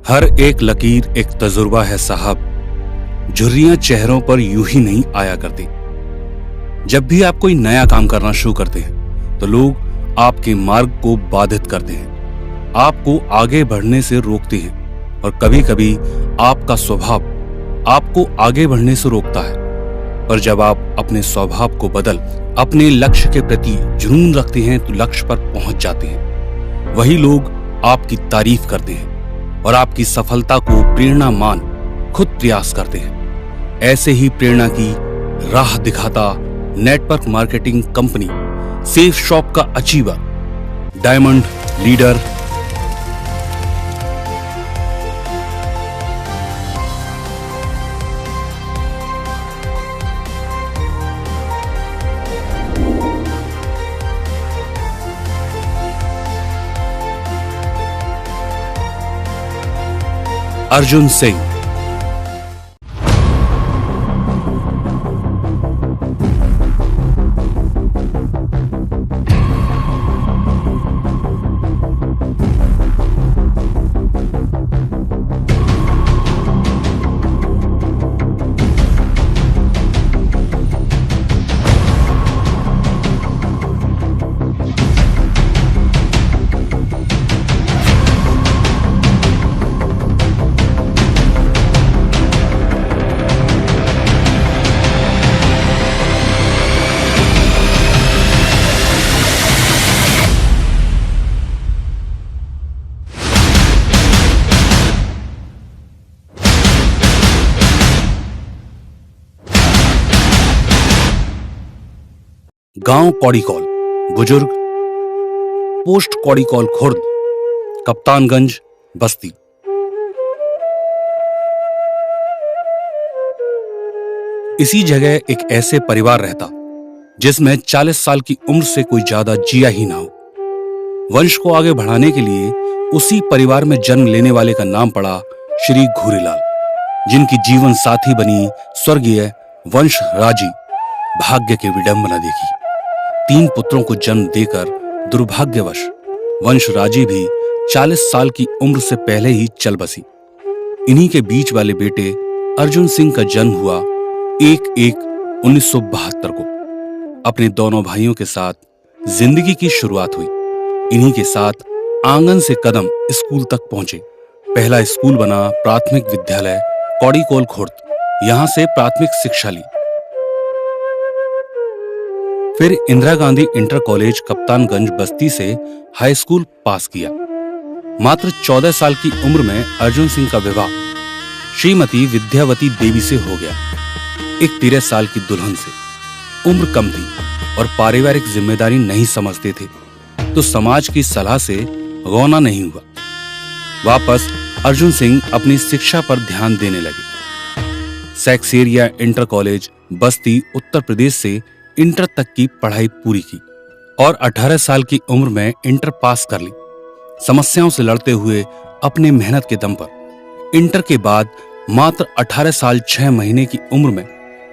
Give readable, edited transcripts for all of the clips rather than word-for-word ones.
हर एक लकीर एक तजुर्बा है साहब, झुर्रियां चेहरों पर यूं ही नहीं आया करती। जब भी आप कोई नया काम करना शुरू करते हैं तो लोग आपके मार्ग को बाधित करते हैं, आपको आगे बढ़ने से रोकते हैं और कभी कभी आपका स्वभाव आपको आगे बढ़ने से रोकता है। पर जब आप अपने स्वभाव को बदल अपने लक्ष्य के प्रति जुनून रखते हैं तो लक्ष्य पर पहुंच जाते हैं। वही लोग आपकी तारीफ करते हैं और आपकी सफलता को प्रेरणा मान खुद प्रयास करते हैं। ऐसे ही प्रेरणा की राह दिखाता network marketing company safe shop का achiever, diamond leader Arjun Singh. गांव कौड़ीकौल, बुजुर्ग, पोस्ट कौड़ीकौल खुर्द, कप्तानगंज, बस्ती। इसी जगह एक ऐसे परिवार रहता जिसमें 40 साल की उम्र से कोई ज्यादा जिया ही ना हो। वंश को आगे बढ़ाने के लिए उसी परिवार में जन्म लेने वाले का नाम पड़ा श्री घूरीलाल, जिनकी जीवन साथी बनी स्वर्गीय वंश राजी। भाग्य की विडंबना देखी, 3 पुत्रों को जन्म देकर दुर्भाग्यवश वंश राजी भी 40 साल की उम्र से पहले ही चल बसी। इन्हीं के बीच वाले बेटे अर्जुन सिंह का जन्म हुआ 1/1/1972 को। अपने दोनों भाइयों के साथ जिंदगी की शुरुआत हुई। इन्हीं के साथ आंगन से कदम स्कूल तक पहुंचे। पहला स्कूल बना प्राथमिक विद्यालय कौड़ीकौल खुर्द, यहां से प्राथमिक शिक्षा ली। फिर इंदिरा गांधी इंटर कॉलेज कप्तानगंज बस्ती से हाई स्कूल पास किया। मात्र 14 साल की उम्र में अर्जुन सिंह का विवाह श्रीमती विद्यावती देवी से हो गया, एक 13 साल की दुल्हन से। उम्र कम थी और पारिवारिक जिम्मेदारी नहीं समझते थे तो समाज की सलाह से गौना नहीं हुआ। वापस अर्जुन सिंह अपनी शिक्षा पर ध्यान देने लगे। सैक्सेरिया इंटर कॉलेज बस्ती उत्तर प्रदेश से इंटर तक की पढ़ाई पूरी की और 18 साल की उम्र में इंटर पास कर ली। समस्याओं से लड़ते हुए अपने मेहनत के दम पर इंटर के बाद मात्र 18 साल 6 महीने की उम्र में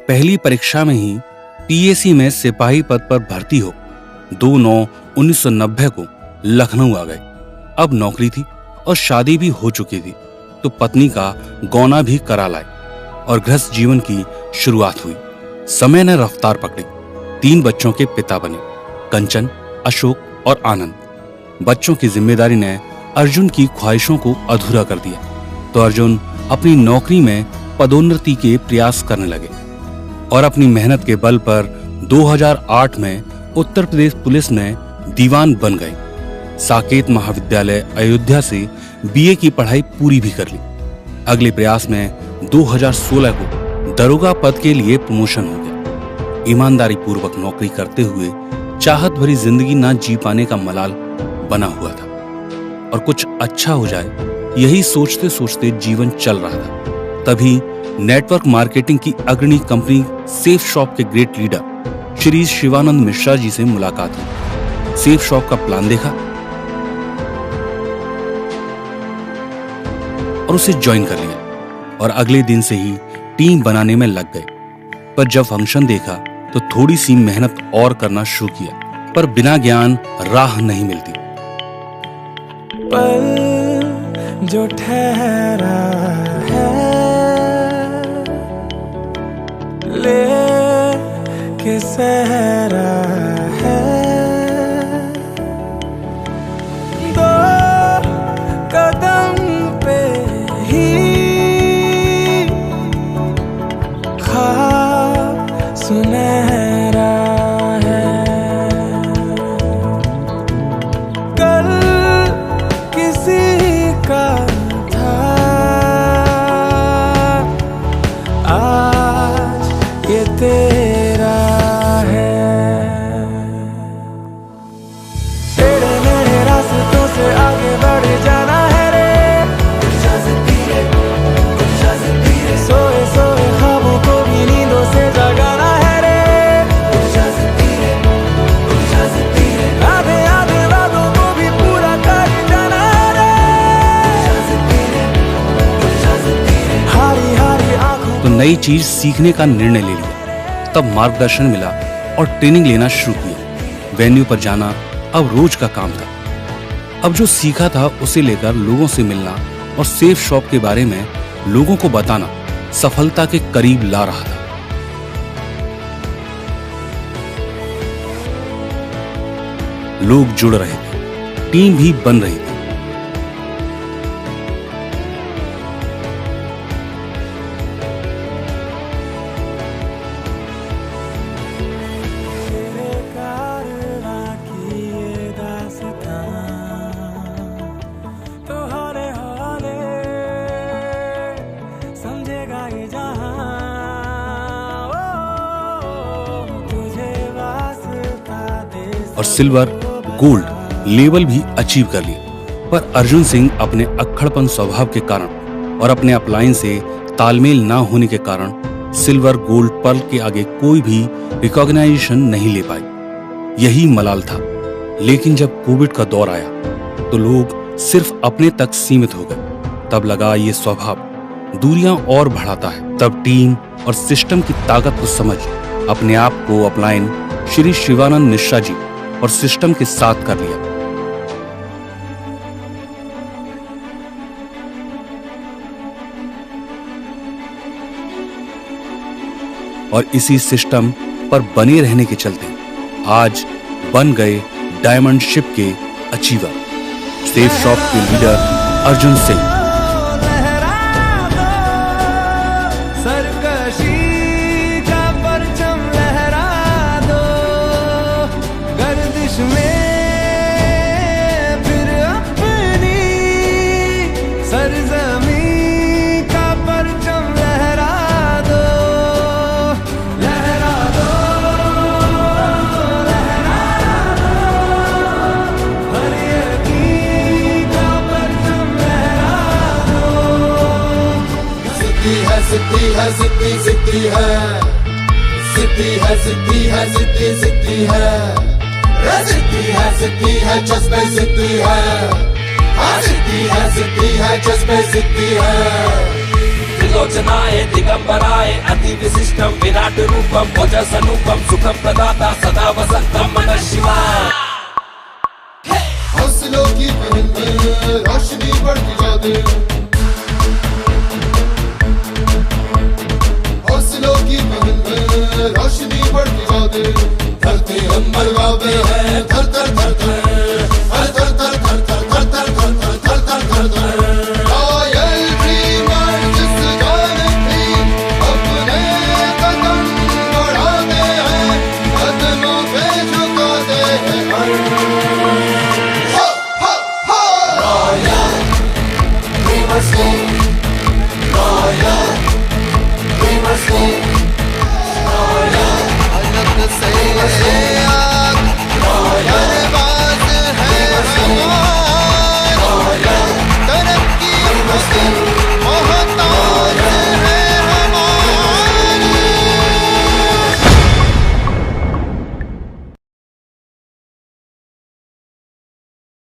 पहली परीक्षा में ही पीएसी में सिपाही पद पर भर्ती हो 2/9/1990 को लखनऊ आ गए। अब नौकरी थी और शादी भी हो चुकी थी तो पत्नी का गौना भी करा लाए और गृहस्थ जीवन की शुरुआत हुई। समय ने रफ्तार पकड़ी। 3 बच्चों के पिता बने, कंचन, अशोक और आनंद। बच्चों की जिम्मेदारी ने अर्जुन की ख्वाहिशों को अधूरा कर दिया तो अर्जुन अपनी नौकरी में पदोन्नति के प्रयास करने लगे और अपनी मेहनत के बल पर 2008 में उत्तर प्रदेश पुलिस में दीवान बन गए। साकेत महाविद्यालय अयोध्या से बीए की पढ़ाई पूरी भी कर ली। अगले प्रयास में 2016 को दरोगा पद के लिए प्रमोशन हो गया। ईमानदारी पूर्वक नौकरी करते हुए चाहत भरी जिंदगी ना जी पाने का मलाल बना हुआ था और कुछ अच्छा हो जाए यही सोचते सोचते जीवन चल रहा था। तभी नेटवर्क मार्केटिंग की अग्रणी कंपनी सेफ शॉप के ग्रेट लीडर श्री शिवानंद मिश्रा जी से मुलाकात हुई। सेफ शॉप का प्लान देखा और उसे ज्वाइन कर लिया और अगले दिन से ही टीम बनाने में लग गए। पर जब फंक्शन देखा तो थोड़ी सी मेहनत और करना शुरू किया, पर बिना ज्ञान राह नहीं मिलती। पल जो ठहरा है ले के सहरा है, दो कदम पे ही ख्वाब सुनहरा है। कल किसी का था आज ये तेरा है। तेरे मेरे रास्तों से आगे बढ़ जाना है रे, सोए सोए ख्वाबों को भी नींदों से जगाना है रे, आधे आधे वादों को भी पूरा कर जाना है रे, हारी हारी आंखों। तो नई चीज सीखने का निर्णय ले लिया। तब मार्गदर्शन मिला और ट्रेनिंग लेना शुरू किया। वेन्यू पर जाना अब रोज का काम था। अब जो सीखा था उसे लेकर लोगों से मिलना और सेफ शॉप के बारे में लोगों को बताना सफलता के करीब ला रहा था। लोग जुड़ रहे थे, टीम भी बन रही थी। तेरे कारवां की ये दास्तां तो हौले हौले समझेगा ये जहां, ओ तुझे वास्ता दे और सिल्वर गोल्ड लेवल भी अचीव कर लिए। पर अर्जुन सिंह अपने अक्खड़पन स्वभाव के कारण और अपने अपलाइन से तालमेल ना होने के कारण सिल्वर गोल्ड पर्ल के आगे कोई भी रिकॉग्नाइजेशन नहीं ले पाई। यही मलाल था। लेकिन जब कोविड का दौर आया तो लोग सिर्फ अपने तक सीमित हो गए। तब लगा ये स्वभाव दूरियां और बढ़ाता है। तब टीम और सिस्टम की ताकत को समझ अपने आप को अपलाइन श्री शिवानंद मिश्रा जी और सिस्टम के साथ कर लिया। और इसी सिस्टम पर बने रहने के चलते आज बन गए डायमंड शिप के अचीवर, सेफ शॉप के लीडर अर्जुन सिंह। सरकशी का परचम लहरा दो, गर्दिश में फिर अपनी सरजमी का परचम लहरा दो, लहरा दो, लहरा दो, हर यकीन का परचम लहरा दो। सिद्धि है सिद्धि है सिद्धि सिद्धि है, सिद्धि है सिद्धि है सिद्धि सिद्धि है, सिद्धि है सिद्धि है जज्बे सिद्धि है, सिद्धि है सिद्धि है जज्बे सिद्धि है। त्रिलोचनाय दिगंबराय अति विशिष्टम विराट रूपम ओजस अनुपम सुखम प्रदाता सदा वसंतम मनः शिवाय। हौसलों की महल में रोशनी बढ़ती जा दे, हौसलों की महल में रोशनी बढ़ती जा दे। धरती हम मरवावे हैं, धर धर